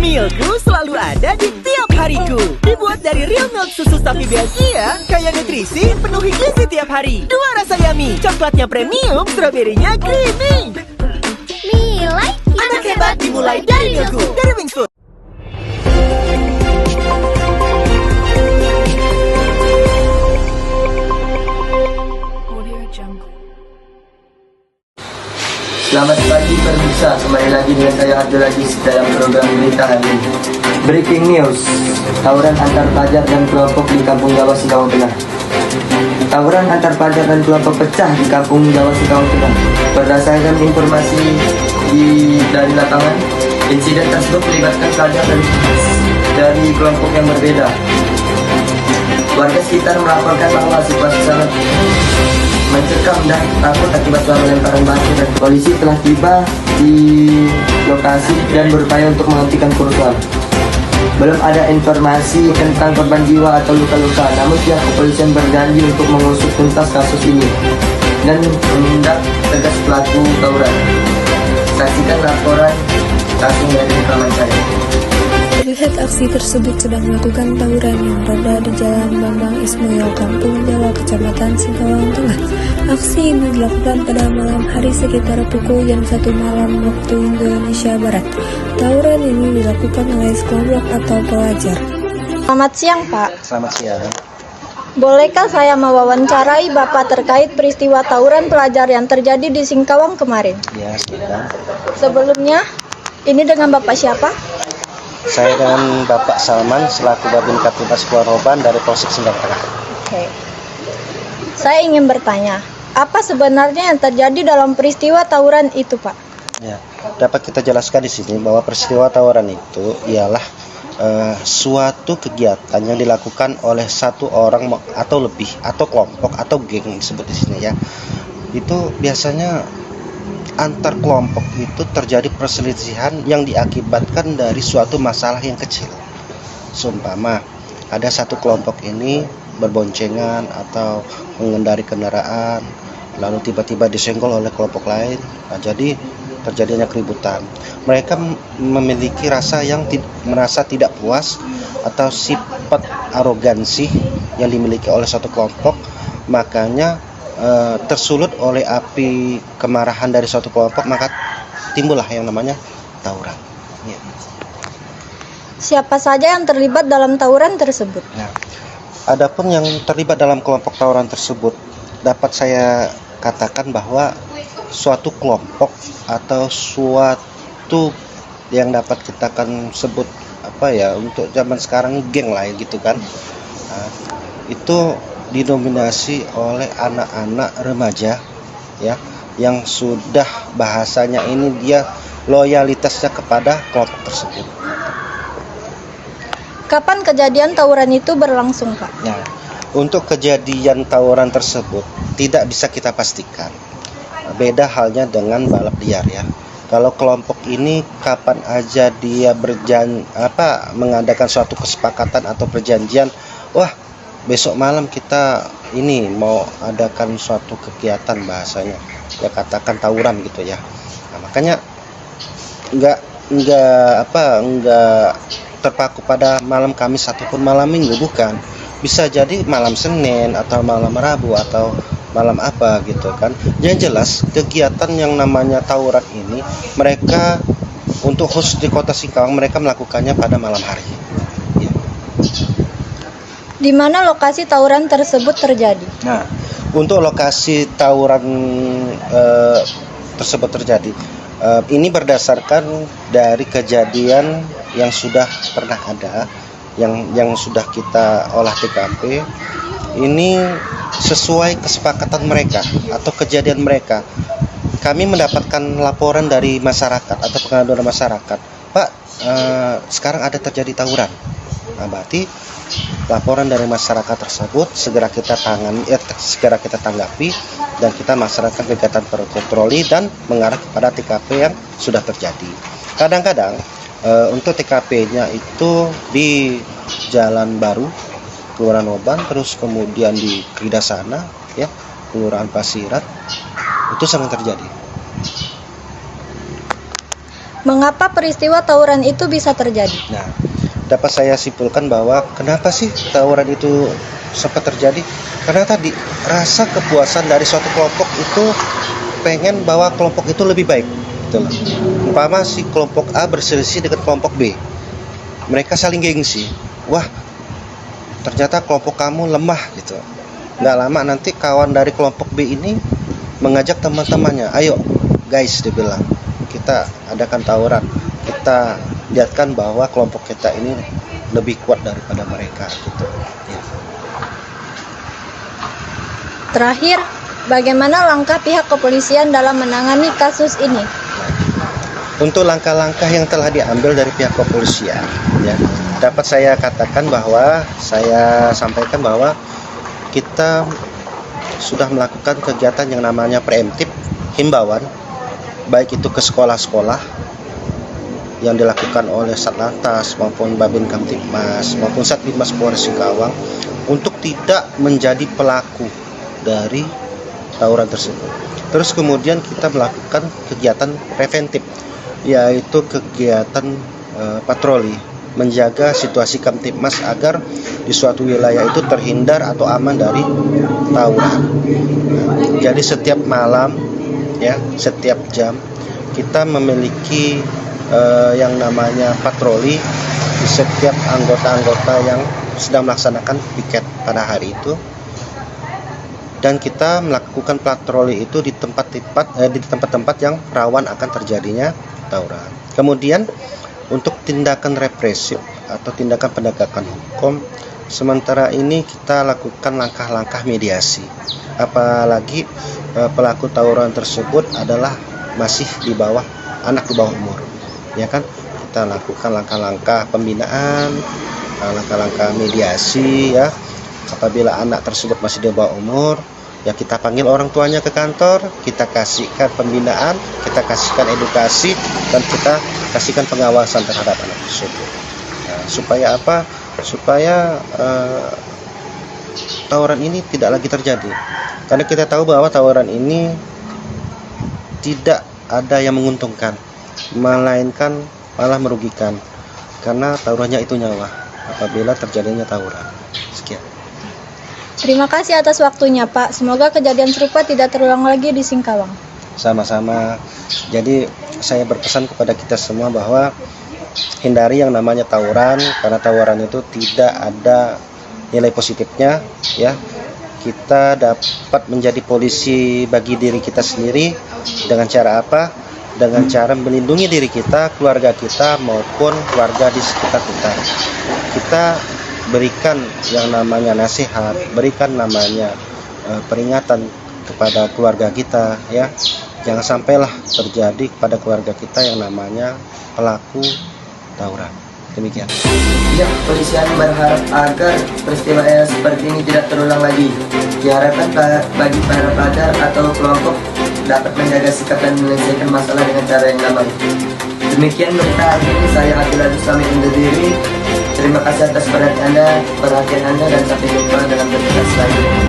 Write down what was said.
Milku selalu ada di tiap hariku. Dibuat dari real milk susu sapi Belgia, kaya nutrisi, penuhi gizi tiap hari. Dua rasa yummy, coklatnya premium, stroberinya creamy. Nilai Anak hebat dimulai dari Milku, dari Wings Food. Selamat pagi pemirsa, kembali lagi dengan saya Abdul Aziz dalam program berita hari ini. Breaking news, tawuran antar pelajar dan kelompok di Kampung Jawa Singkawang Tengah. Tawuran antar pelajar dan kelompok pecah di Kampung Jawa Singkawang Tengah. Berdasarkan informasi dari lapangan, insiden tersebut melibatkan pelajar dari kelompok yang berbeda. Warga sekitar melaporkan bahwa situasi sangat mencekam dan takut akibat lemparan batu, dan polisi telah tiba di lokasi dan berupaya untuk menghentikan kerusuhan. Belum ada informasi tentang korban jiwa atau luka-luka, namun pihak kepolisian berjanji untuk mengusut tuntas kasus ini dan menindak tegas pelaku tawuran. Saksikan laporan langsung dari rekaman saya. Terlihat aksi tersebut sedang melakukan tawuran yang berada di Jalan Bambang Ismail, Kampung Jawa, Kecamatan Singkawang Tengah. Aksi ini dilakukan pada malam hari sekitar pukul jam 1 malam waktu Indonesia Barat. Tawuran ini dilakukan oleh sekelompok atau pelajar. Selamat siang, Pak. Selamat siang. Bolehkah saya mewawancarai Bapak terkait peristiwa tawuran pelajar yang terjadi di Singkawang kemarin? Ya, silakan. Sebelumnya, ini dengan Bapak siapa? Saya dengan Bapak Salman selaku Babin Kapolres Roban dari Polsek Singkawang Tengah. Oke. Saya ingin bertanya, apa sebenarnya yang terjadi dalam peristiwa tawuran itu, Pak? Ya, dapat kita jelaskan di sini bahwa peristiwa tawuran itu ialah suatu kegiatan yang dilakukan oleh satu orang atau lebih atau kelompok atau geng disebut di sini ya. Itu biasanya antar kelompok itu terjadi perselisihan yang diakibatkan dari suatu masalah yang kecil. Seumpama ada satu kelompok ini berboncengan atau mengendari kendaraan, lalu tiba-tiba disenggol oleh kelompok lain. Nah, jadi terjadinya keributan. Mereka memiliki rasa yang merasa tidak puas atau sifat arogansi yang dimiliki oleh satu kelompok, makanya tersulut oleh api kemarahan dari suatu kelompok, maka timbullah yang namanya tawuran. Ya. Siapa saja yang terlibat dalam tawuran tersebut? Nah, adapun yang terlibat dalam kelompok tawuran tersebut, dapat saya katakan bahwa suatu kelompok atau suatu yang dapat kita kan sebut apa ya, untuk zaman sekarang geng lah gitu kan. Nah, itu didominasi oleh anak-anak remaja ya, yang sudah bahasanya ini dia loyalitasnya kepada kelompok tersebut. Kapan kejadian tawuran itu berlangsung, Pak? Nah, untuk kejadian tawuran tersebut tidak bisa kita pastikan. Beda halnya dengan balap liar ya. Kalau kelompok ini kapan aja dia mengadakan suatu kesepakatan atau perjanjian, wah besok malam kita ini mau adakan suatu kegiatan, bahasanya ya katakan tawuran gitu ya. Nah, makanya nggak terpaku pada malam Kamis ataupun malam Minggu, bukan. Bisa jadi malam Senin atau malam Rabu atau malam apa gitu kan. Yang jelas kegiatan yang namanya tawuran ini, mereka untuk khusus di kota Singkawang mereka melakukannya pada malam hari ya. Di mana lokasi tawuran tersebut terjadi? Nah, untuk lokasi tawuran tersebut terjadi, ini berdasarkan dari kejadian yang sudah pernah ada, yang sudah kita olah TKP. Ini sesuai kesepakatan mereka atau kejadian mereka. Kami mendapatkan laporan dari masyarakat atau pengaduan masyarakat, Pak, sekarang ada terjadi tawuran. Nah, berarti laporan dari masyarakat tersebut segera kita tanggapi, dan kita masyarakat kegiatan patroli dan mengarah kepada TKP yang sudah terjadi. Kadang-kadang untuk TKP-nya itu di Jalan Baru, Kelurahan Oban, terus kemudian di Kridasana ya, Kelurahan Pasirat, itu sering terjadi. Mengapa peristiwa tawuran itu bisa terjadi? Nah, dapat saya simpulkan bahwa kenapa sih tawuran itu sempat terjadi? Karena tadi rasa kepuasan dari suatu kelompok itu pengen bahwa kelompok itu lebih baik. Gitu loh. Umpama si kelompok A berselisih dengan kelompok B, mereka saling gengsi. Wah, ternyata kelompok kamu lemah gitu. Nggak lama nanti kawan dari kelompok B ini mengajak teman-temannya, ayo guys, dia bilang, kita adakan tawuran, kita lihatkan bahwa kelompok kita ini lebih kuat daripada mereka gitu ya. Terakhir, bagaimana langkah pihak kepolisian dalam menangani kasus ini? Untuk langkah-langkah yang telah diambil dari pihak kepolisian ya, dapat saya katakan bahwa saya sampaikan bahwa kita sudah melakukan kegiatan yang namanya preemptif, himbauan, baik itu ke sekolah-sekolah yang dilakukan oleh Satlantas maupun Babin Kamtibmas maupun Satbidmas Polres Singkawang untuk tidak menjadi pelaku dari tawuran tersebut. Terus kemudian kita melakukan kegiatan preventif, yaitu kegiatan patroli, menjaga situasi Kamtibmas agar di suatu wilayah itu terhindar atau aman dari tawuran. Jadi setiap malam ya, setiap jam kita memiliki yang namanya patroli di setiap anggota-anggota yang sedang melaksanakan piket pada hari itu, dan kita melakukan patroli itu di tempat-tempat yang rawan akan terjadinya tawuran. Kemudian untuk tindakan represif atau tindakan penegakan hukum, sementara ini kita lakukan langkah-langkah mediasi. Apalagi pelaku tawuran tersebut adalah masih di bawah umur, ya kan? Kita lakukan langkah-langkah pembinaan, langkah-langkah mediasi ya. Apabila anak tersebut masih di bawah umur, ya kita panggil orang tuanya ke kantor, kita kasihkan pembinaan, kita kasihkan edukasi, dan kita kasihkan pengawasan terhadap anak tersebut. Nah, supaya apa? Supaya tawuran ini tidak lagi terjadi. Karena kita tahu bahwa tawuran ini tidak ada yang menguntungkan, melainkan malah merugikan. Karena tawurannya itu nyawa apabila terjadinya tawuran. Sekian. Terima kasih atas waktunya, Pak. Semoga kejadian serupa tidak terulang lagi di Singkawang. Sama-sama. Jadi saya berpesan kepada kita semua bahwa hindari yang namanya tawuran, karena tawuran itu tidak ada nilai positifnya ya. Kita dapat menjadi polisi bagi diri kita sendiri dengan cara apa? Dengan cara melindungi diri kita, keluarga kita maupun warga di sekitar kita. Kita berikan yang namanya nasihat, berikan namanya peringatan kepada keluarga kita ya. Jangan sampailah terjadi kepada keluarga kita yang namanya pelaku tawuran. Demikian. Ya, kepolisian berharap agar peristiwa yang seperti ini tidak terulang lagi. Diharapkan bagi para pelajar atau kelompok dapat menjaga sikap dan menyelesaikan masalah dengan cara yang damai. Demikian berita hari ini, saya Abdullah Sami undur diri. Terima kasih atas perhatian Anda, dan sampai jumpa dalam berita selanjutnya.